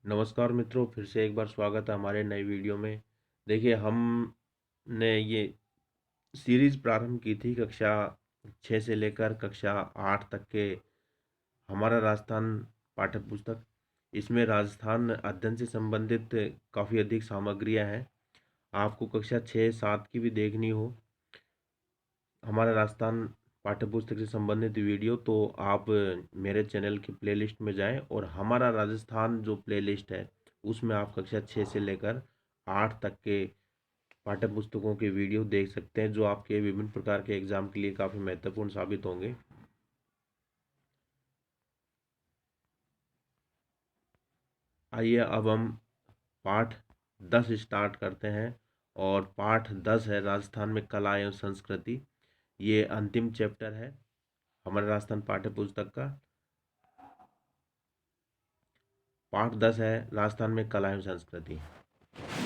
नमस्कार मित्रों, फिर से एक बार स्वागत है हमारे नए वीडियो में। देखिए, हमने ये सीरीज़ प्रारंभ की थी कक्षा 6 से लेकर कक्षा 8 तक के हमारा राजस्थान पाठ्य पुस्तक। इसमें राजस्थान अध्ययन से संबंधित काफ़ी अधिक सामग्रियां हैं। आपको कक्षा 6 7 की भी देखनी हो हमारा राजस्थान पाठ्य पुस्तक से संबंधित वीडियो, तो आप मेरे चैनल की प्लेलिस्ट में जाएं और हमारा राजस्थान जो प्लेलिस्ट है उसमें आप कक्षा 6 से लेकर 8 तक के पाठ्य पुस्तकों के वीडियो देख सकते हैं, जो आपके विभिन्न प्रकार के एग्जाम के लिए काफ़ी महत्वपूर्ण साबित होंगे। आइए अब हम पाठ 10 स्टार्ट करते हैं। और पाठ 10 है राजस्थान में कला एवं संस्कृति। ये अंतिम चैप्टर है हमारे राजस्थान पाठ्य पुस्तक का। पाठ 10 है राजस्थान में कला एवं संस्कृति।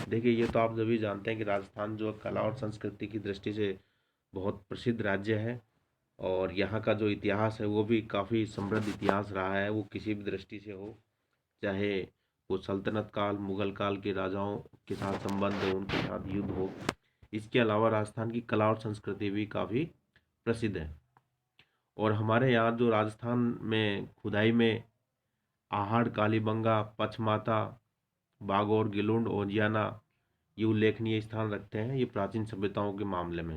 देखिए, ये तो आप सभी जानते हैं कि राजस्थान जो कला और संस्कृति की दृष्टि से बहुत प्रसिद्ध राज्य है। और यहाँ का जो इतिहास है वो भी काफ़ी समृद्ध इतिहास रहा है, वो किसी भी दृष्टि से हो, चाहे वो सल्तनत काल मुगल काल के राजाओं के साथ संबंध हो, उनके साथ युद्ध हो। इसके अलावा राजस्थान की कला और संस्कृति भी काफ़ी प्रसिद्ध है। और हमारे यहाँ जो राजस्थान में खुदाई में आहड़, कालीबंगा, पचमाता, बागौर, गिलुंड, ओजियाना ये उल्लेखनीय स्थान रखते हैं। ये प्राचीन सभ्यताओं के मामले में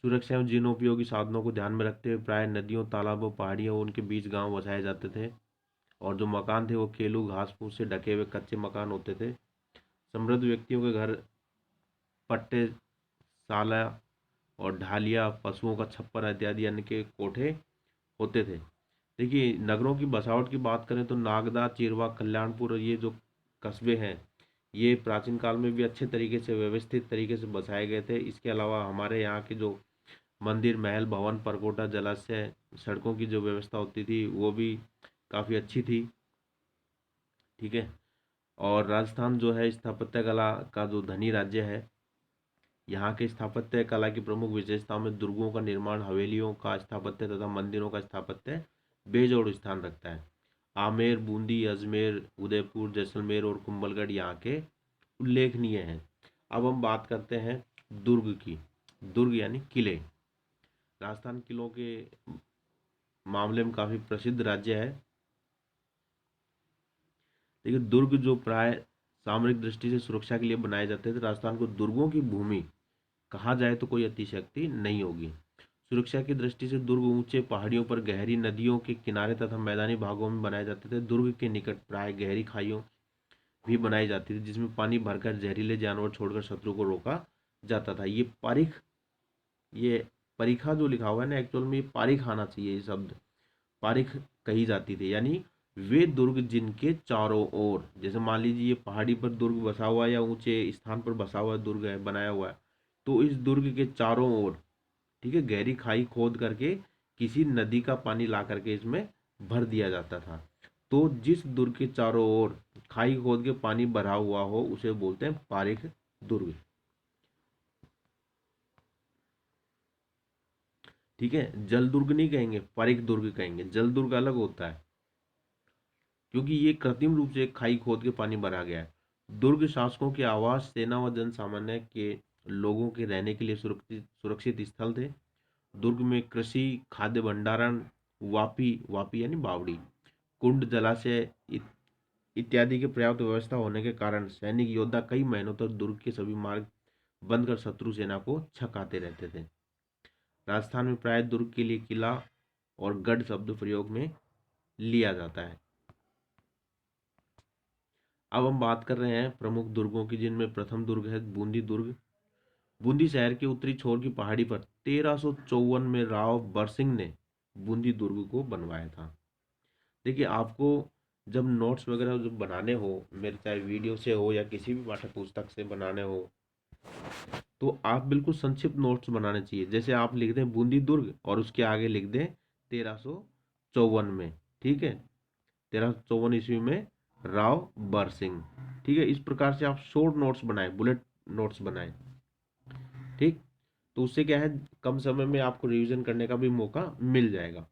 सुरक्षा एवं जीर्णोपयोगी साधनों को ध्यान में रखते हुए प्राय नदियों, तालाबों, पहाड़ियों उनके बीच गांव बसाए जाते थे। और जो मकान थे वो केलू घास फूस से ढके हुए कच्चे मकान होते थे। समृद्ध व्यक्तियों के घर पट्टे, साला और ढालिया, पशुओं का छप्पर इत्यादि अन्य के कोठे होते थे। देखिए, नगरों की बसावट की बात करें तो नागदा, चिरवा, कल्याणपुर और ये जो कस्बे हैं ये प्राचीन काल में भी अच्छे तरीके से व्यवस्थित तरीके से बसाए गए थे। इसके अलावा हमारे यहाँ के जो मंदिर, महल, भवन, परकोटा, जलाशय, सड़कों की जो व्यवस्था होती थी वो भी काफ़ी अच्छी थी। ठीक है। और राजस्थान जो है स्थापत्य कला का जो धनी राज्य है। यहाँ के स्थापत्य कला की प्रमुख विशेषताओं में दुर्गों का निर्माण, हवेलियों का स्थापत्य तथा मंदिरों का स्थापत्य बेजोड़ स्थान रखता है। आमेर, बूंदी, अजमेर, उदयपुर, जैसलमेर और कुंभलगढ़ यहाँ के उल्लेखनीय हैं। अब हम बात करते हैं दुर्ग की। दुर्ग यानी किले। राजस्थान किलों के मामले में काफ़ी प्रसिद्ध राज्य है। लेकिन दुर्ग जो प्राय सामरिक दृष्टि से सुरक्षा के लिए बनाए जाते थे, राजस्थान को दुर्गों की भूमि कहा जाए तो कोई अतिशयोक्ति नहीं होगी। सुरक्षा की दृष्टि से दुर्ग ऊंचे पहाड़ियों पर, गहरी नदियों के किनारे तथा मैदानी भागों में बनाए जाते थे। दुर्ग के निकट प्राय गहरी खाइयों भी बनाई जाती थी, जिसमें पानी भरकर जहरीले जानवर छोड़कर शत्रु को रोका जाता था। ये परीखा जो लिखा हुआ है ना, एक्चुअल में ये पारिख आना चाहिए। ये शब्द पारिख कही जाती थी, यानी वे दुर्ग जिनके चारों ओर, जैसे मान लीजिए ये पहाड़ी पर दुर्ग बसा हुआ है या ऊंचे स्थान पर बसा हुआ दुर्ग है, बनाया हुआ है, तो इस दुर्ग के चारों ओर, ठीक है, गहरी खाई खोद करके किसी नदी का पानी ला करके इसमें भर दिया जाता था। तो जिस दुर्ग के चारों ओर खाई खोद के पानी भरा हुआ हो उसे बोलते हैं पारिख दुर्ग। ठीक है, जल दुर्ग नहीं कहेंगे, पारिख दुर्ग कहेंगे। जल दुर्ग अलग होता है, क्योंकि ये कृत्रिम रूप से एक खाई खोद के पानी भरा गया है। दुर्ग शासकों के आवास, सेना व जन सामान्य के लोगों के रहने के लिए सुरक्षित स्थल थे। दुर्ग में कृषि, खाद्य भंडारण, वापी वापी यानी बावड़ी, कुंड, जलाशय इत्यादि की पर्याप्त व्यवस्था होने के कारण सैनिक योद्धा कई महीनों तक दुर्ग के सभी मार्ग बंद कर शत्रु सेना को छकाते रहते थे। राजस्थान में प्राय दुर्ग के लिए किला और गढ़ शब्द प्रयोग में लिया जाता है। अब हम बात कर रहे हैं प्रमुख दुर्गों की, जिनमें प्रथम दुर्ग है बूंदी दुर्ग। बूंदी शहर के उत्तरी छोर की पहाड़ी पर 1354 में राव बरसिंह ने बूंदी दुर्ग को बनवाया था। देखिए, आपको जब नोट्स वगैरह जब बनाने हो, मेरे चाहे वीडियो से हो या किसी भी पाठ्य पुस्तक से बनाने हो, तो आप बिल्कुल संक्षिप्त नोट्स बनाने चाहिए। जैसे आप लिख दें बूंदी दुर्ग और उसके आगे लिख दें 1354 में। ठीक है, 1354 ईस्वी में राव बरसिंह। ठीक है, इस प्रकार से आप शॉर्ट नोट्स बनाएं, बुलेट नोट्स बनाएं। ठीक, तो उससे क्या है, कम समय में आपको रिवीजन करने का भी मौका मिल जाएगा।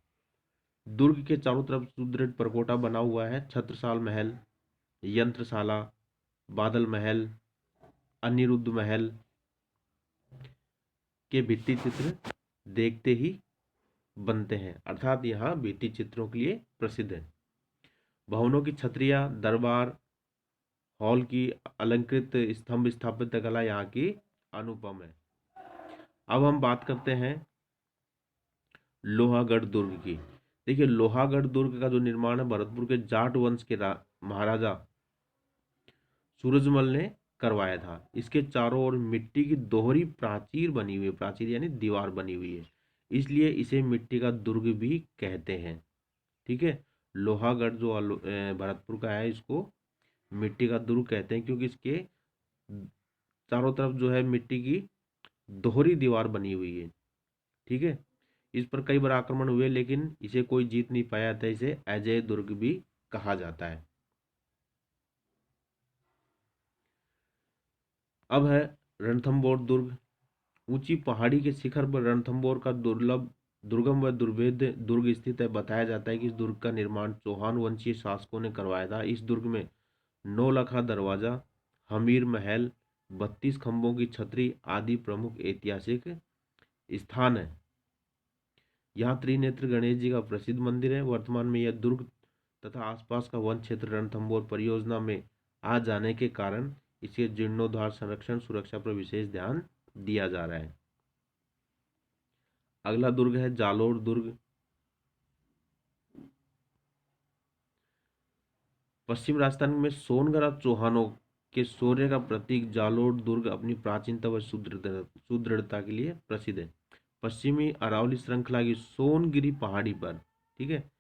दुर्ग के चारों तरफ सुदृढ़ परकोटा बना हुआ है। छत्रसाल महल, यंत्रशाला, बादल महल, अनिरुद्ध महल के भित्ति चित्र देखते ही बनते हैं, अर्थात यहाँ भित्ति चित्रों के लिए प्रसिद्ध है। भवनों की छतरियाँ, दरबार हॉल की अलंकृत स्तंभ स्थापत्य कला यहाँ की अनुपम है। अब हम बात करते हैं लोहागढ़ दुर्ग की। देखिए, लोहागढ़ दुर्ग का जो निर्माण है भरतपुर के जाट वंश के महाराजा सूरजमल ने करवाया था। इसके चारों ओर मिट्टी की दोहरी प्राचीर बनी हुई है, प्राचीर यानी दीवार बनी हुई है, इसलिए इसे मिट्टी का दुर्ग भी कहते हैं। ठीक है, लोहागढ़ जो भरतपुर का है, इसको मिट्टी का दुर्ग कहते हैं क्योंकि इसके चारों तरफ जो है मिट्टी की दोहरी दीवार बनी हुई है। ठीक है, इस पर कई बार आक्रमण हुए लेकिन इसे कोई जीत नहीं पाया था। इसे अजय दुर्ग भी कहा जाता है। अब है रणथंभौर दुर्ग। ऊंची पहाड़ी के शिखर पर रणथंभौर का दुर्गम व दुर्भेद्य दुर्ग स्थित है। बताया जाता है कि इस दुर्ग का निर्माण चौहान वंशीय शासकों ने करवाया था। इस दुर्ग में नौलखा दरवाजा, हमीर महल, 32 खंभों की छतरी आदि प्रमुख ऐतिहासिक स्थान है। यहाँ त्रिनेत्र गणेश जी का प्रसिद्ध मंदिर है। वर्तमान में यह दुर्ग तथा आसपास का वन क्षेत्र रणथंभौर परियोजना में आ जाने के कारण इसके जीर्णोद्धार, संरक्षण, सुरक्षा पर विशेष ध्यान दिया जा रहा है। अगला दुर्ग है जालोर दुर्ग। पश्चिम राजस्थान में सोनगढ़ चौहानों के शौर्य का प्रतीक जालोर दुर्ग अपनी प्राचीनता व सुदृढ़ता के लिए प्रसिद्ध है। पश्चिमी अरावली श्रृंखला की सोनगिरी पहाड़ी पर, ठीक है,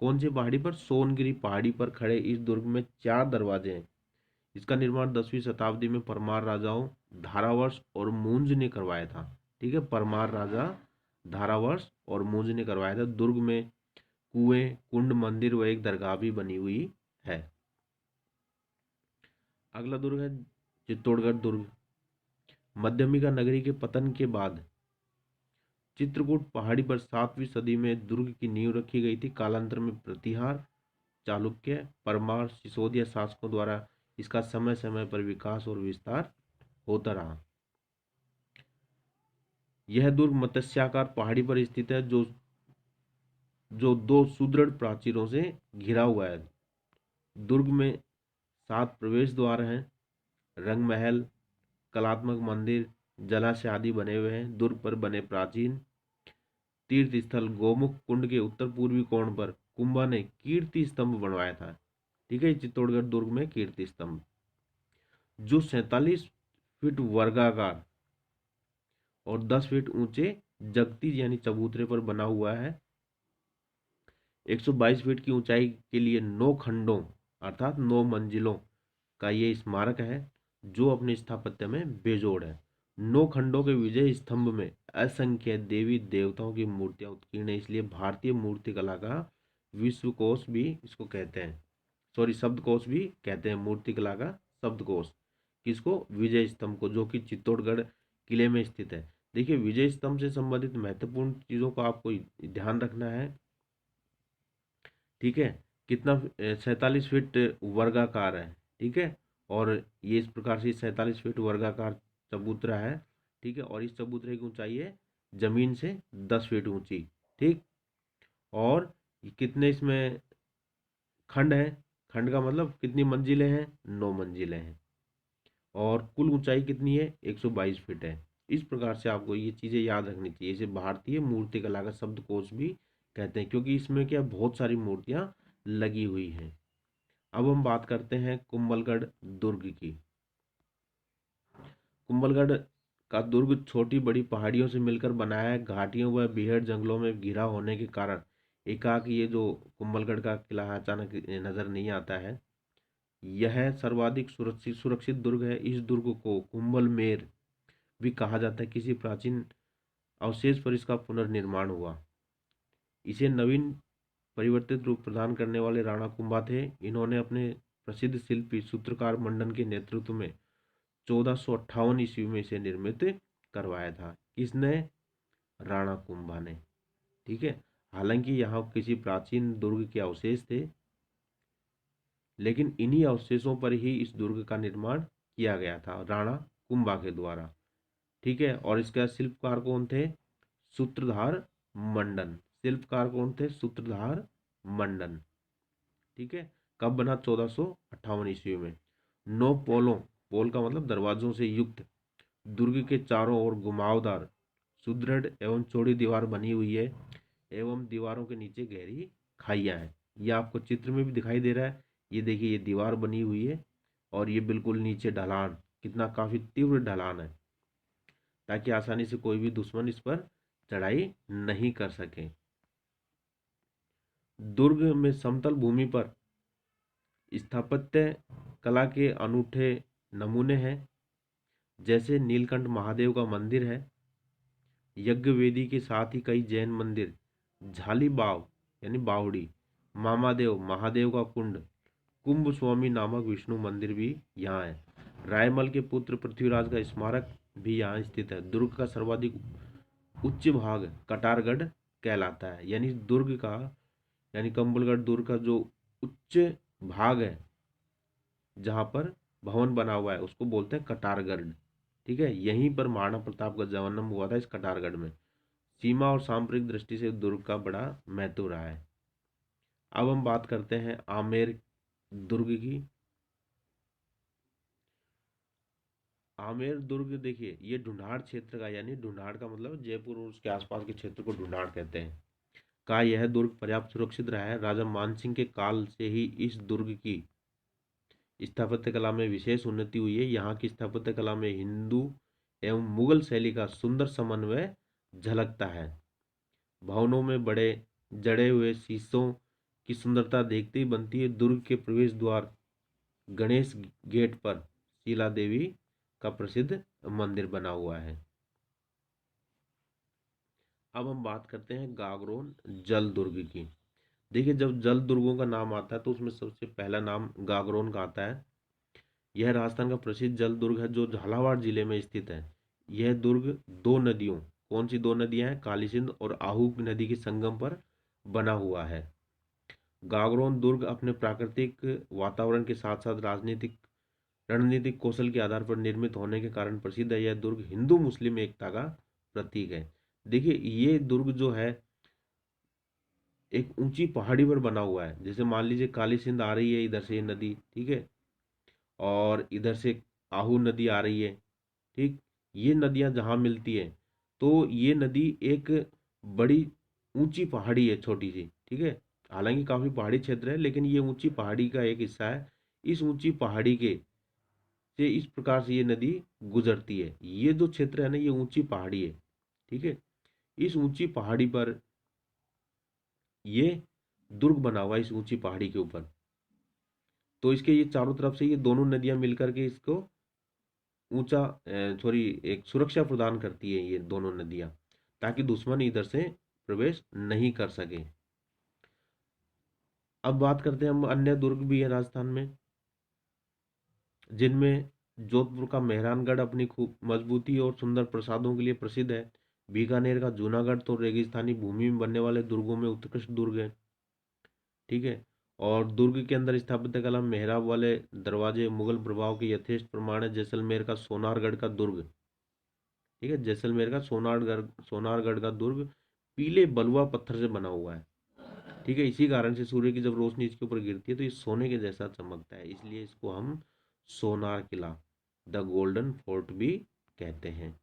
कौन सी पहाड़ी पर? सोनगिरी पहाड़ी पर खड़े इस दुर्ग में 4 दरवाजे हैं। इसका निर्माण 10वीं शताब्दी में परमार राजाओं धारावर्ष और मूंज ने करवाया था। ठीक है, परमार राजा धारावर्ष और मूंज ने करवाया था। दुर्ग में कुएं, कुंड, मंदिर व एक दरगाह भी बनी हुई है। अगला दुर्ग है चित्तौड़गढ़ दुर्ग। मध्यमिका नगरी के पतन के बाद चित्रकूट पहाड़ी पर 7वीं सदी में दुर्ग की नींव रखी गई थी। कालांतर में प्रतिहार, चालुक्य, परमार, सिसोदिया शासकों द्वारा इसका समय समय पर विकास और विस्तार होता रहा। यह दुर्ग मत्स्याकार पहाड़ी पर स्थित है जो 2 सुदृढ़ प्राचीरों से घिरा हुआ है। दुर्ग में 7 प्रवेश द्वार हैं। रंग महल, कलात्मक मंदिर, जलाशय आदि बने हुए हैं। दुर्ग पर बने प्राचीन तीर्थ स्थल गोमुख कुंड के उत्तर पूर्वी कोण पर कुंभा ने कीर्ति स्तंभ बनवाया था। ठीक है, चित्तौड़गढ़ दुर्ग में कीर्ति स्तंभ जो 47 फीट वर्गाकार और 10 फीट ऊंचे जगती यानी चबूतरे पर बना हुआ है। 122 फीट की ऊंचाई के लिए 9 खंडों अर्थात 9 मंजिलों का ये स्मारक है जो अपने स्थापत्य में बेजोड़ है। 9 खंडों के विजय स्तंभ में असंख्य देवी देवताओं की मूर्तियां उत्कीर्ण है, इसलिए भारतीय मूर्ति कला का विश्वकोश भी इसको कहते हैं, शब्दकोश भी कहते हैं। मूर्ति कला का शब्दकोश किसको? विजय स्तंभ को, जो कि चित्तौड़गढ़ किले में स्थित है। देखिए, विजय स्तंभ से संबंधित महत्वपूर्ण चीजों को आपको ध्यान रखना है। ठीक है, कितना? 47 फीट वर्गाकार है। ठीक है, और ये इस प्रकार से 47 फीट वर्गाकार चबूतरा है। ठीक है, और इस चबूतरे की ऊंचाई है जमीन से 10 फीट ऊंची। ठीक, और कितने इसमें खंड है? खंड का मतलब कितनी मंजिलें हैं? 9 मंजिलें हैं। और कुल ऊंचाई कितनी है? 122 फीट है। इस प्रकार से आपको ये चीज़ें याद रखनी चाहिए। इसे भारतीय मूर्तिकला का शब्दकोश भी कहते हैं क्योंकि इसमें क्या बहुत सारी मूर्तियां लगी हुई हैं। अब हम बात करते हैं कुंभलगढ़ दुर्ग की। कुंभलगढ़ का दुर्ग छोटी बड़ी पहाड़ियों से मिलकर बनाया है। घाटियों व बीहड़ जंगलों में घिरा होने के कारण एकाएक ये जो कुंभलगढ़ का किला अचानक नजर नहीं आता है। यह सर्वाधिक सुरक्षित दुर्ग है। इस दुर्ग को कुंभलमेर भी कहा जाता है। किसी प्राचीन अवशेष पर इसका पुनर्निर्माण हुआ। इसे नवीन परिवर्तित रूप प्रदान करने वाले राणा कुंभा थे। इन्होंने अपने प्रसिद्ध शिल्पी सूत्रकार मंडन के नेतृत्व में 1458 ईस्वी में इसे निर्मित करवाया था। किसने? राणा कुंभा ने। ठीक है, हालांकि यहाँ किसी प्राचीन दुर्ग के अवशेष थे लेकिन इन्हीं अवशेषों पर ही इस दुर्ग का निर्माण किया गया था राणा कुंभा के द्वारा। ठीक है, और इसका शिल्पकार कौन थे? सूत्रधार मंडन। शिल्पकार कौन थे? सूत्रधार मंडन। ठीक है, कब बना? 1458 ईस्वी में। नौ पोलों, पोल का मतलब दरवाजों से युक्त दुर्ग के चारों ओर घुमावदार सुदृढ़ एवं चौड़ी दीवार बनी हुई है, एवं दीवारों के नीचे गहरी खाइयां हैं। ये आपको चित्र में भी दिखाई दे रहा है। ये देखिए, ये दीवार बनी हुई है और ये बिल्कुल नीचे ढलान, कितना काफी तीव्र ढलान है, ताकि आसानी से कोई भी दुश्मन इस पर चढ़ाई नहीं कर सके। दुर्ग में समतल भूमि पर स्थापत्य कला के अनूठे नमूने हैं, जैसे नीलकंठ महादेव का मंदिर है, यज्ञ वेदी के साथ ही कई जैन मंदिर, झाली बाव यानी बावड़ी, मामादेव महादेव का कुंड, कुंभ स्वामी नामक विष्णु मंदिर भी यहाँ है। रायमल के पुत्र पृथ्वीराज का स्मारक भी यहाँ स्थित है। दुर्ग का सर्वाधिक उच्च भाग कटारगढ़ कहलाता है, यानी दुर्ग का, यानी कंबलगढ़ दुर्ग का जो उच्च भाग है, जहाँ पर भवन बना हुआ है, उसको बोलते हैं कटारगढ़। ठीक है, यहीं पर महाराणा प्रताप का जन्म हुआ था, इस कटारगढ़ में। सीमा और सांप्रदायिक दृष्टि से दुर्ग का बड़ा महत्व रहा है। अब हम बात करते हैं आमेर दुर्ग की। आमेर दुर्ग देखिए, ये ढूंढाड़ क्षेत्र का, यानी ढूंढाड़ का मतलब जयपुर और उसके आसपास के क्षेत्र को ढूंढाड़ कहते हैं, का यह दुर्ग पर्याप्त सुरक्षित रहा है। राजा मानसिंह के काल से ही इस दुर्ग की स्थापत्य कला में विशेष उन्नति हुई है। यहाँ की स्थापत्य कला में हिंदू एवं मुगल शैली का सुंदर समन्वय झलकता है। भवनों में बड़े जड़े हुए शीशों की सुंदरता देखते ही बनती है। दुर्ग के प्रवेश द्वार गणेश गेट पर शीला देवी का प्रसिद्ध मंदिर बना हुआ है। अब हम बात करते हैं गागरोन जल दुर्ग की। देखिए, जब जल दुर्गों का नाम आता है तो उसमें सबसे पहला नाम गागरोन का आता है। यह राजस्थान का प्रसिद्ध जल दुर्ग है जो झालावाड़ जिले में स्थित है। यह दुर्ग दो नदियों, कौन सी दो नदियां हैं? काली सिंध और आहू नदी के संगम पर बना हुआ है। गागरोन दुर्ग अपने प्राकृतिक वातावरण के साथ साथ राजनीतिक रणनीतिक कौशल के आधार पर निर्मित होने के कारण प्रसिद्ध है। यह दुर्ग हिंदू मुस्लिम एकता का प्रतीक है। देखिए, ये दुर्ग जो है एक ऊंची पहाड़ी पर बना हुआ है। जैसे मान लीजिए काली सिंध आ रही है इधर से, ये नदी, ठीक है, और इधर से आहू नदी आ रही है। ठीक, ये नदियां जहाँ मिलती है तो ये नदी एक बड़ी ऊंची पहाड़ी है, छोटी सी। ठीक है, हालांकि काफी पहाड़ी क्षेत्र है, लेकिन ये ऊंची पहाड़ी का एक हिस्सा है। इस ऊंची पहाड़ी के से इस प्रकार से ये नदी गुजरती है। ये जो क्षेत्र है ना, ये ऊंची पहाड़ी है। ठीक है, इस ऊंची पहाड़ी पर ये दुर्ग बना हुआ है, इस ऊंची पहाड़ी के ऊपर। तो इसके ये चारों तरफ से ये दोनों नदियां मिलकर के इसको ऊंचा, सॉरी, एक सुरक्षा प्रदान करती है ये दोनों नदियां, ताकि दुश्मन इधर से प्रवेश नहीं कर सके। अब बात करते हैं हम, अन्य दुर्ग भी है राजस्थान में, जिनमें जोधपुर का मेहरानगढ़ अपनी खूब मजबूती और सुंदर प्रसादों के लिए प्रसिद्ध है। बीकानेर का जूनागढ़ तो रेगिस्तानी भूमि में बनने वाले दुर्गों में उत्कृष्ट दुर्ग है। ठीक है, और दुर्ग के अंदर स्थापत्य कला मेहराब वाले दरवाजे मुगल प्रभाव के यथेष्ट प्रमाण है। जैसलमेर का सोनारगढ़ का दुर्ग, ठीक है, जैसलमेर का सोनारगढ़ का दुर्ग पीले बलुआ पत्थर से बना हुआ है। ठीक है, इसी कारण से सूर्य की जब रोशनी इसके ऊपर गिरती है तो ये सोने के जैसा चमकता है, इसलिए इसको हम सोनार किला, द गोल्डन फोर्ट भी कहते हैं।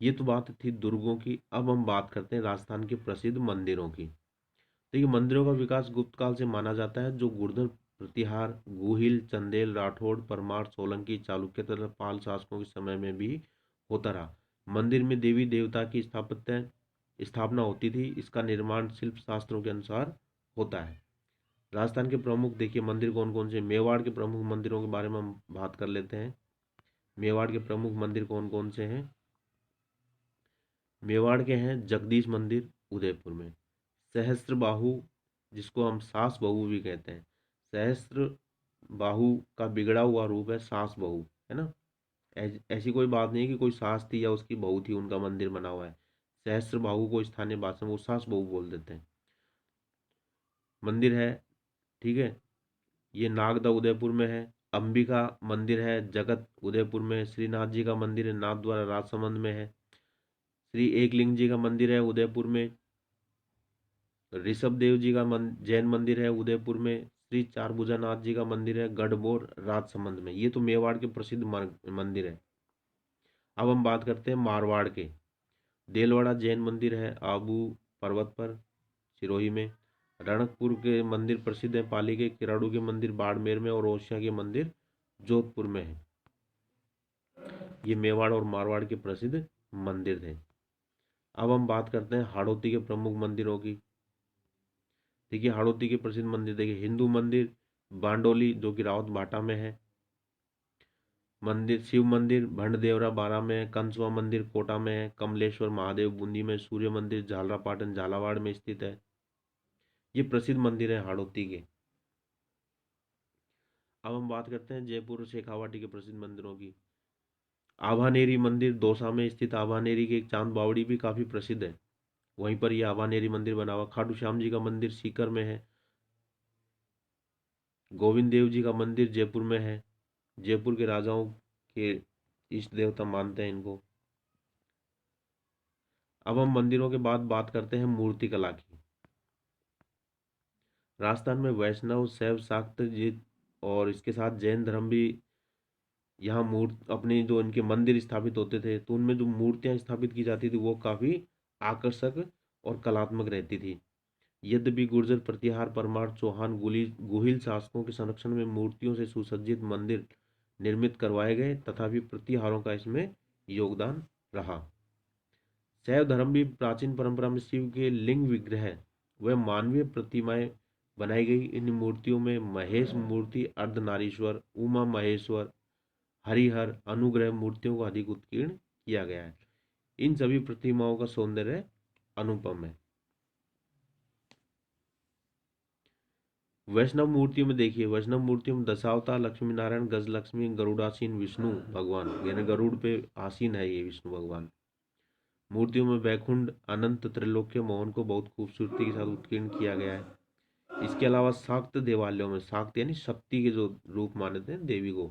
ये तो बात थी दुर्गों की। अब हम बात करते हैं राजस्थान के प्रसिद्ध मंदिरों की। देखिए, मंदिरों का विकास गुप्त काल से माना जाता है, जो गुर्जर, प्रतिहार, गुहिल, चंदेल, राठौड़, परमार, सोलंकी, चालुक्य तथा पाल शासकों के समय में भी होता रहा। मंदिर में देवी देवता की स्थापना होती थी। इसका निर्माण शिल्प शास्त्रों के अनुसार होता है। राजस्थान के प्रमुख देखिए मंदिर कौन कौन से। मेवाड़ के प्रमुख मंदिरों के बारे में हम बात कर लेते हैं। मेवाड़ के प्रमुख मंदिर कौन कौन से हैं? मेवाड़ के हैं जगदीश मंदिर उदयपुर में, सहस्त्र बाहु जिसको हम सास बहू भी कहते हैं, सहस्त्र बाहु का बिगड़ा हुआ रूप है सास बहू, है ना। ऐसी कोई बात नहीं है कि कोई सास थी या उसकी बहू थी, उनका मंदिर बना हुआ है। सहस्त्र बाहु को स्थानीय भाषा में वो सास बहू बोल देते हैं। मंदिर है ठीक है। ये नागदा उदयपुर में है। अंबिका मंदिर है जगत उदयपुर में। श्रीनाथ जी का मंदिर है नाथद्वारा राजसमंद में है। श्री एकलिंग जी का मंदिर है उदयपुर में। ऋषभ देव जी का जैन मंदिर है उदयपुर में। श्री चारभुजानाथ जी का मंदिर है गढ़बोर राजसमंद में। ये तो मेवाड़ के प्रसिद्ध मंदिर है। अब हम बात करते हैं मारवाड़ के। देलवाड़ा जैन मंदिर है आबू पर्वत पर सिरोही में। रणकपुर के मंदिर प्रसिद्ध है पाली के। किराड़ू के मंदिर बाड़मेर में और ओसिया के मंदिर जोधपुर में है। ये मेवाड़ और मारवाड़ के प्रसिद्ध मंदिर थे। अब हम बात करते हैं हाड़ौती के प्रमुख मंदिरों की। देखिए हाड़ौती के प्रसिद्ध मंदिर देखिए हिंदू मंदिर बांडोली जो कि रावत भाटा में है। मंदिर शिव मंदिर भंडदेवरा बारा में है। कंसवा मंदिर कोटा में है। कमलेश्वर महादेव बूंदी में। सूर्य मंदिर झालरापाटन झालावाड़ में स्थित है। ये प्रसिद्ध मंदिर है हाड़ौती के। अब हम बात करते हैं जयपुर और शेखावाटी के प्रसिद्ध मंदिरों की। आभानेरी मंदिर दौसा में स्थित आभानेरी की एक चांद बावड़ी भी काफी प्रसिद्ध है। वहीं पर यह आभानेरी मंदिर बना हुआ। खाटू श्याम जी का मंदिर सीकर में है। गोविंद देव जी का मंदिर जयपुर में है। जयपुर के राजाओं के इष्ट देवता मानते हैं इनको। अब हम मंदिरों के बाद बात करते हैं मूर्ति कला की। राजस्थान में वैष्णव शैव शाक्त जी और इसके साथ जैन धर्म भी यहाँ मूर्त अपने जो इनके मंदिर स्थापित होते थे तो उनमें जो मूर्तियां स्थापित की जाती थी वो काफी आकर्षक और कलात्मक रहती थी। यद्यपि गुर्जर प्रतिहार परमार चौहान गुहिल शासकों के संरक्षण में मूर्तियों से सुसज्जित मंदिर निर्मित करवाए गए तथापि प्रतिहारों का इसमें योगदान रहा। शैव धर्म भी प्राचीन परंपरा में शिव के लिंग विग्रह व मानवीय प्रतिमाएं बनाई गई। इन मूर्तियों में महेश मूर्ति अर्धनारीश्वर उमा महेश्वर हरिहर अनुग्रह मूर्तियों को अधिक उत्कीर्ण किया गया है। इन सभी प्रतिमाओं का सौंदर्य अनुपम है। वैष्णव मूर्तियों में देखिए वैष्णव मूर्तियों में दशावतार लक्ष्मी नारायण गज लक्ष्मी गरुड़ासीन विष्णु भगवान यानी गरुड़ पे आसीन है ये विष्णु भगवान। मूर्तियों में वैकुंठ अनंत त्रैलोक्य मोहन को बहुत खूबसूरती के साथ उत्कीर्ण किया गया है। इसके अलावा शाक्त देवालयों में शाक्त यानी शक्ति के जो रूप मानते हैं देवी को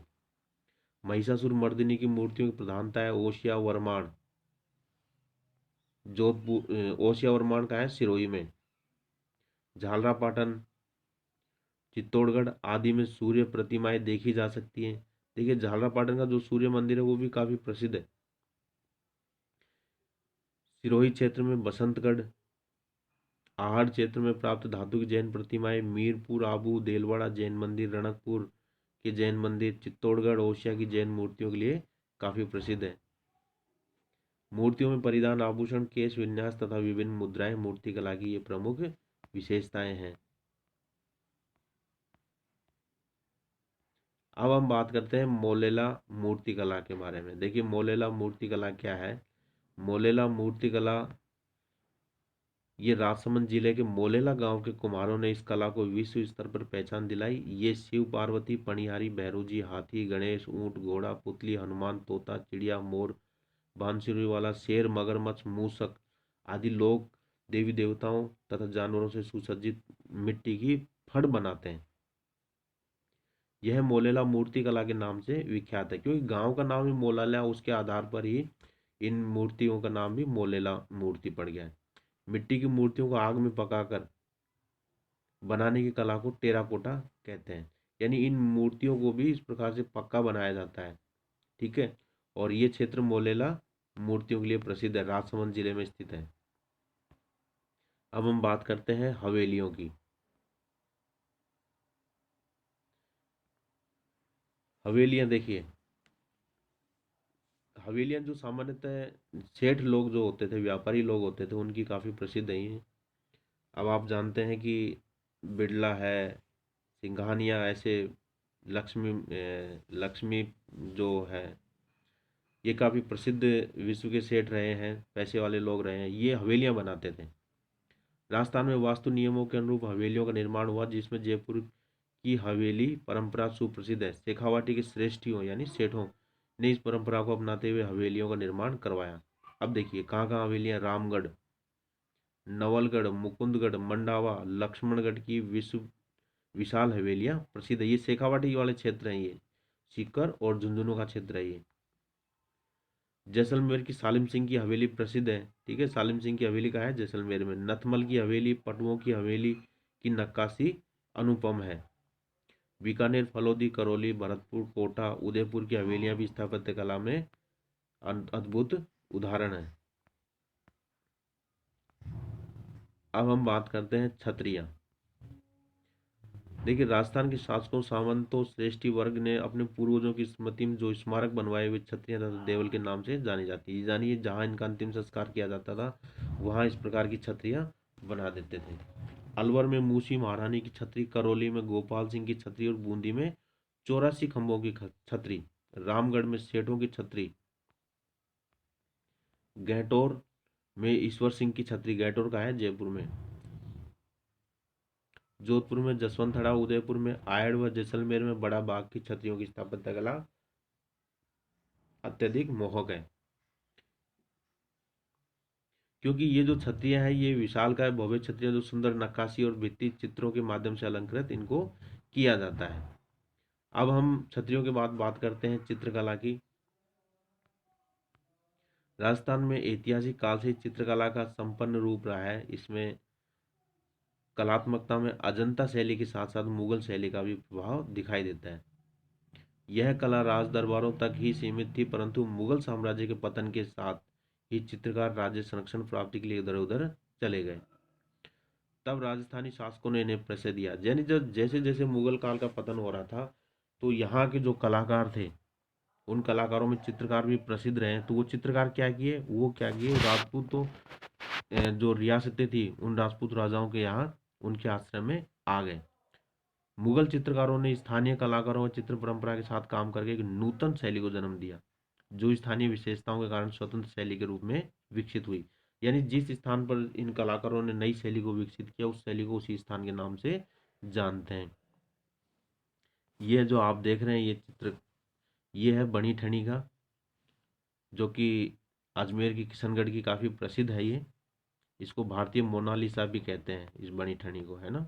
महिषासुर मर्दिनी की मूर्तियों की प्रधानता है। ओशिया वर्माण जोधपुर ओशिया वर्माण का है सिरोही में। झालरापाटन चित्तौड़गढ़ आदि में सूर्य प्रतिमाएं देखी जा सकती हैं। देखिए झालरापाटन का जो सूर्य मंदिर है वो भी काफी प्रसिद्ध है। सिरोही क्षेत्र में बसंतगढ़ आहड़ क्षेत्र में प्राप्त धातु की जैन प्रतिमाएं मीरपुर आबू देलवाड़ा जैन मंदिर रणकपुर के जैन मंदिर चित्तौड़गढ़ ओसिया की जैन मूर्तियों के लिए काफी प्रसिद्ध है। मूर्तियों में परिधान आभूषण केश विन्यास तथा विभिन्न मुद्राएं मूर्ति कला की ये प्रमुख विशेषताएं हैं। अब हम बात करते हैं मोलेला मूर्ति कला के बारे में। देखिए मोलेला मूर्ति कला क्या है। मोलेला मूर्ति कला ये राजसमंद जिले के मोलेला गांव के कुम्हारों ने इस कला को विश्व स्तर पर पहचान दिलाई। ये शिव पार्वती पनिहारी भैरोजी हाथी गणेश ऊंट घोड़ा पुतली हनुमान तोता चिड़िया मोर बांसुरी वाला शेर मगरमच्छ मूसक आदि लोग देवी देवताओं तथा जानवरों से सुसज्जित मिट्टी की फड़ बनाते हैं। यह मोलेला मूर्ति कला के नाम से विख्यात है क्योंकि गांव का नाम ही मोलाला उसके आधार पर ही इन मूर्तियों का नाम भी मोलेला मूर्ति पड़ गया है। मिट्टी की मूर्तियों को आग में पकाकर बनाने की कला को टेराकोटा कहते हैं। यानी इन मूर्तियों को भी इस प्रकार से पक्का बनाया जाता है। ठीक है। और ये क्षेत्र मोलेला मूर्तियों के लिए प्रसिद्ध है राजसमंद जिले में स्थित है। अब हम बात करते हैं हवेलियों की। हवेलियां देखिए हवेलियां जो सामान्यतः सेठ लोग जो होते थे व्यापारी लोग होते थे उनकी काफ़ी प्रसिद्ध है ये। अब आप जानते हैं कि बिड़ला है सिंघानिया ऐसे लक्ष्मी जो है ये काफ़ी प्रसिद्ध विश्व के सेठ रहे हैं पैसे वाले लोग रहे हैं। ये हवेलियां बनाते थे। राजस्थान में वास्तु नियमों के अनुरूप हवेलियों का निर्माण हुआ जिसमें जयपुर की हवेली परंपरा सुप्रसिद्ध है। शेखावाटी के श्रेष्ठियों यानी सेठों ने इस परंपरा को अपनाते हुए हवेलियों का निर्माण करवाया। अब देखिए कहाँ कहाँ हवेलियां रामगढ़ नवलगढ़ मुकुंदगढ़ मंडावा लक्ष्मणगढ़ की विशाल हवेलियाँ प्रसिद्ध है। ये शेखावाटी वाले क्षेत्र हैं, ये सीकर और झुंझुनू का क्षेत्र है ये। जैसलमेर की सालिम सिंह की हवेली प्रसिद्ध है, ठीक है। सालिम सिंह की हवेली का है जैसलमेर में। नथमल की हवेली, पटुओं की हवेली की नक्काशी अनुपम है। बीकानेर, फलोदी, करौली, भरतपुर, कोटा, उदयपुर की हवेलियां भी स्थापत्य कला में अद्भुत उदाहरण है। अब हम बात करते हैं क्षत्रिय। देखिए, राजस्थान के शासकों, सामंतों, श्रेष्ठी वर्ग ने अपने पूर्वजों की स्मृति में जो स्मारक बनवाए हुए क्षत्रिय तथा देवल के नाम से जानी जाती है। जानिए, जहाँ इनका अंतिम संस्कार किया जाता था वहाँ इस प्रकार की छत्रियाँ बना देते थे। अलवर में मूसी महारानी की छतरी, करौली में गोपाल सिंह की छतरी और बूंदी में 84 खंभों की छतरी, रामगढ़ में सेठों की छतरी, गहटोर में ईश्वर सिंह की छतरी, गहटोर का है जयपुर में, जोधपुर में जसवंतड़ा, उदयपुर में आयड़ व जैसलमेर में बड़ा बाग की छतरियों की स्थापत्य कला अत्यधिक मोहक है। क्योंकि ये जो छतरियां हैं ये विशालकाय भव्य छतरियां जो सुंदर नक्काशी और भित्ति चित्रों के माध्यम से अलंकृत इनको किया जाता है। अब हम छतरियों के बाद बात करते हैं चित्रकला की। राजस्थान में ऐतिहासिक काल से चित्रकला का संपन्न रूप रहा है। इसमें कलात्मकता में अजंता शैली के साथ साथ मुगल शैली का भी प्रभाव दिखाई देता है। यह कला राज दरबारों तक ही सीमित थी, परंतु मुगल साम्राज्य के पतन के साथ ही चित्रकार राज्य संरक्षण प्राप्ति के लिए इधर उधर चले गए। तब राजस्थानी शासकों ने इन्हें प्रश्रय दिया। यानी जब जैसे जैसे मुगल काल का पतन हो रहा था तो यहाँ के जो कलाकार थे उन कलाकारों में चित्रकार भी प्रसिद्ध रहे। तो वो चित्रकार क्या किए, राजपूतों जो रियासतें थी उन राजपूत राजाओं के यहाँ उनके आश्रय में आ गए। मुगल चित्रकारों ने स्थानीय कलाकारों और चित्र परंपरा के साथ काम करके एक नूतन शैली को जन्म दिया, जो स्थानीय विशेषताओं के कारण स्वतंत्र शैली के रूप में विकसित हुई। यानी जिस स्थान पर इन कलाकारों ने नई शैली को विकसित किया उस शैली को उसी स्थान के नाम से जानते हैं। ये जो आप देख रहे हैं ये चित्र, ये है बनी ठनी का, जो कि अजमेर की किशनगढ़ की काफ़ी प्रसिद्ध है ये। इसको भारतीय मोनालिसा भी कहते हैं इस बनी ठनी को, है ना,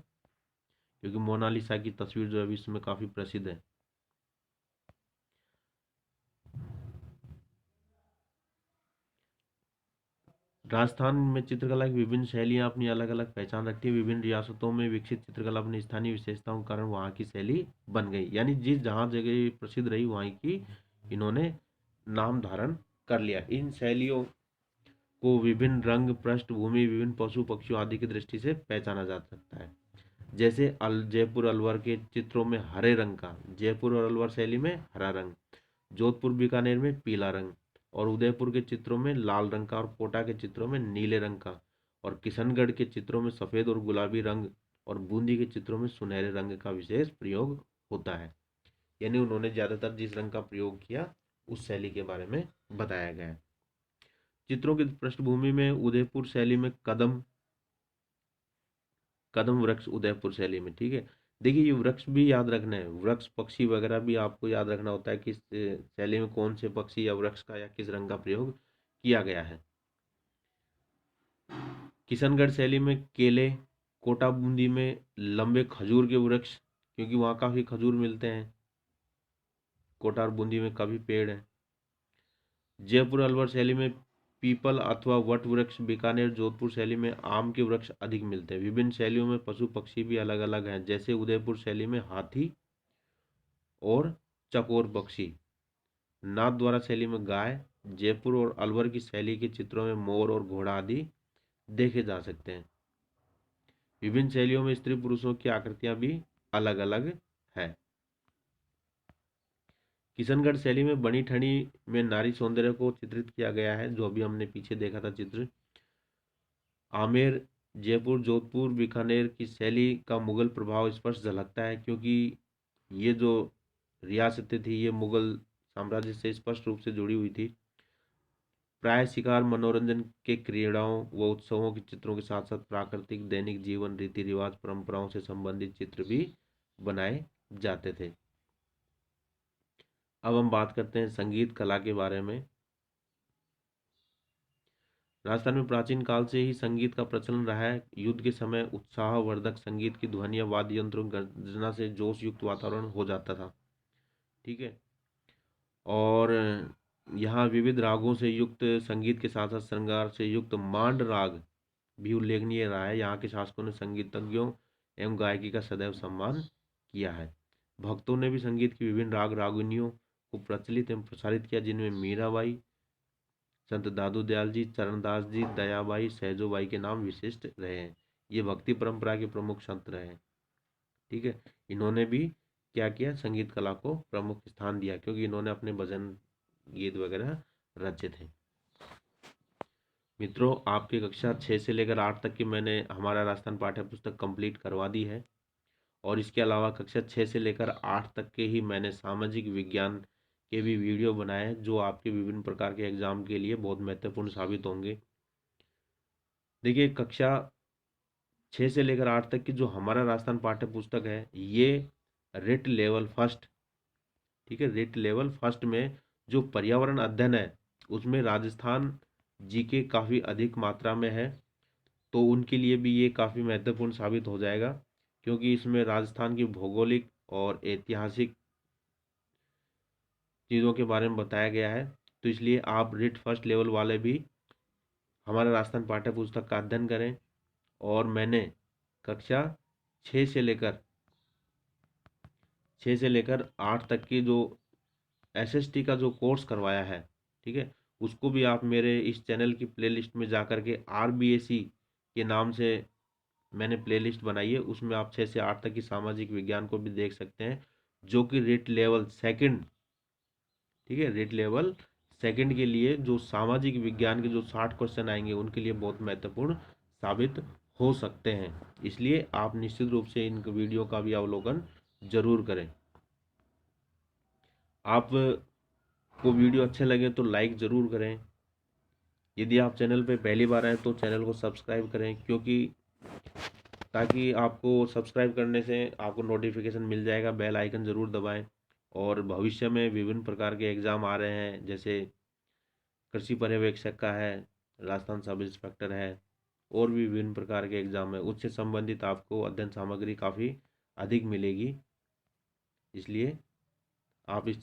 क्योंकि मोनालिसा की तस्वीर जो है विश्व में काफ़ी प्रसिद्ध है। राजस्थान में चित्रकला की विभिन्न शैलियाँ अपनी अलग अलग पहचान रखती है। विभिन्न रियासतों में विकसित चित्रकला अपनी स्थानीय विशेषताओं के कारण वहाँ की शैली बन गई। यानी जिस जहाँ जगह प्रसिद्ध रही वहाँ की इन्होंने नाम धारण कर लिया। इन शैलियों को विभिन्न रंग, पृष्ठभूमि, विभिन्न पशु पक्षियों आदि की दृष्टि से पहचाना जा सकता है। जैसे जयपुर अलवर के चित्रों में हरे रंग का, जयपुर और अलवर शैली में हरा रंग, जोधपुर बीकानेर में पीला रंग, और उदयपुर के चित्रों में लाल रंग का, और कोटा के चित्रों में नीले रंग का, और किशनगढ़ के चित्रों में सफ़ेद और गुलाबी रंग, और बूंदी के चित्रों में सुनहरे रंग का विशेष प्रयोग होता है। यानी उन्होंने ज़्यादातर जिस रंग का प्रयोग किया उस शैली के बारे में बताया गया है। चित्रों की पृष्ठभूमि में उदयपुर शैली में कदम कदम वृक्ष, उदयपुर शैली में, ठीक है। देखिए ये वृक्ष भी याद रखना है, वृक्ष पक्षी वगैरह भी आपको याद रखना होता है कि इस शैली में कौन से पक्षी या वृक्ष का या किस रंग का प्रयोग किया गया है। किशनगढ़ शैली में केले, कोटा बूंदी में लंबे खजूर के वृक्ष, क्योंकि वहाँ काफ़ी खजूर मिलते हैं, कोटा और बूंदी में काफ़ी पेड़ हैं। जयपुर अलवर शैली में पीपल अथवा वट वृक्ष, बीकानेर जोधपुर शैली में आम के वृक्ष अधिक मिलते हैं। विभिन्न शैलियों में पशु पक्षी भी अलग अलग हैं, जैसे उदयपुर शैली में हाथी और चकोर पक्षी, नाथद्वारा शैली में गाय, जयपुर और अलवर की शैली के चित्रों में मोर और घोड़ा आदि देखे जा सकते हैं। विभिन्न शैलियों में स्त्री पुरुषों की आकृतियां भी अलग अलग है। किशनगढ़ शैली में बनी ठनी में नारी सौंदर्य को चित्रित किया गया है, जो अभी हमने पीछे देखा था चित्र। आमेर, जयपुर, जोधपुर, बीकानेर की शैली का मुगल प्रभाव स्पष्ट झलकता है, क्योंकि ये जो रियासतें थी ये मुगल साम्राज्य से स्पष्ट रूप से जुड़ी हुई थी। प्राय शिकार, मनोरंजन के क्रीड़ाओं व उत्सवों के चित्रों के साथ साथ प्राकृतिक दैनिक जीवन, रीति रिवाज, परंपराओं से संबंधित चित्र भी बनाए जाते थे। अब हम बात करते हैं संगीत कला के बारे में। राजस्थान में प्राचीन काल से ही संगीत का प्रचलन रहा है। युद्ध के समय उत्साहवर्धक संगीत की ध्वनियाँ वाद्य यंत्रों की गर्जना से जोश युक्त वातावरण हो जाता था। ठीक है। और यहाँ विविध रागों से युक्त संगीत के साथ साथ श्रृंगार से युक्त मांड राग भी उल्लेखनीय रहा है। यहाँ के शासकों ने संगीतज्ञों एवं गायकी का सदैव सम्मान किया है। भक्तों ने भी संगीत की विभिन्न राग रागिनियों को प्रचलित एवं प्रसारित किया, जिनमें मीराबाई, संत दादू दयाल जी, चरणदास जी, दयाबाई, सहजोबाई के नाम विशिष्ट रहे हैं। ये भक्ति परंपरा के प्रमुख संत रहे हैं। ठीक है। इन्होंने भी क्या किया, संगीत कला को प्रमुख स्थान दिया, क्योंकि इन्होंने अपने भजन गीत वगैरह रचे थे। मित्रों, आपकी कक्षा 6 से लेकर 8 तक की मैंने हमारा राजस्थान पाठ्य पुस्तक कंप्लीट करवा दी है। और इसके अलावा कक्षा 6 से लेकर 8 तक के ही मैंने सामाजिक विज्ञान के भी वीडियो बनाए हैं, जो आपके विभिन्न प्रकार के एग्जाम के लिए बहुत महत्वपूर्ण साबित होंगे। देखिए, कक्षा 6 से लेकर 8 तक की जो हमारा राजस्थान पाठ्य पुस्तक है, ये रेट लेवल फर्स्ट, ठीक है, रेट लेवल फर्स्ट में जो पर्यावरण अध्ययन है उसमें राजस्थान जीके काफ़ी अधिक मात्रा में है। तो उनके लिए भी ये काफ़ी महत्वपूर्ण साबित हो जाएगा, क्योंकि इसमें राजस्थान की भौगोलिक और ऐतिहासिक चीज़ों के बारे में बताया गया है। तो इसलिए आप रेट फर्स्ट लेवल वाले भी हमारा राजस्थान पाठ्य पुस्तक का अध्ययन करें। और मैंने कक्षा 6 से लेकर 8 तक की जो एसएसटी का जो कोर्स करवाया है, ठीक है, उसको भी आप मेरे इस चैनल की प्लेलिस्ट में जा कर के आरबीएसई के नाम से मैंने प्लेलिस्ट बनाई है, उसमें आप 6 से 8 तक की सामाजिक विज्ञान को भी देख सकते हैं, जो कि रेट लेवल सेकंड, ठीक है, रेट लेवल सेकंड के लिए जो सामाजिक विज्ञान के जो 60 क्वेश्चन आएंगे उनके लिए बहुत महत्वपूर्ण साबित हो सकते हैं। इसलिए आप निश्चित रूप से इन वीडियो का भी अवलोकन जरूर करें। आप को वीडियो अच्छे लगे तो लाइक ज़रूर करें। यदि आप चैनल पे पहली बार आए तो चैनल को सब्सक्राइब करें, क्योंकि ताकि आपको सब्सक्राइब करने से आपको नोटिफिकेशन मिल जाएगा। बेल आइकन ज़रूर दबाएं। और भविष्य में विभिन्न प्रकार के एग्ज़ाम आ रहे हैं, जैसे कृषि पर्यवेक्षक का है, राजस्थान सब इंस्पेक्टर है, और भी विभिन्न प्रकार के एग्ज़ाम है। उससे संबंधित आपको अध्ययन सामग्री काफ़ी अधिक मिलेगी। इसलिए आप इस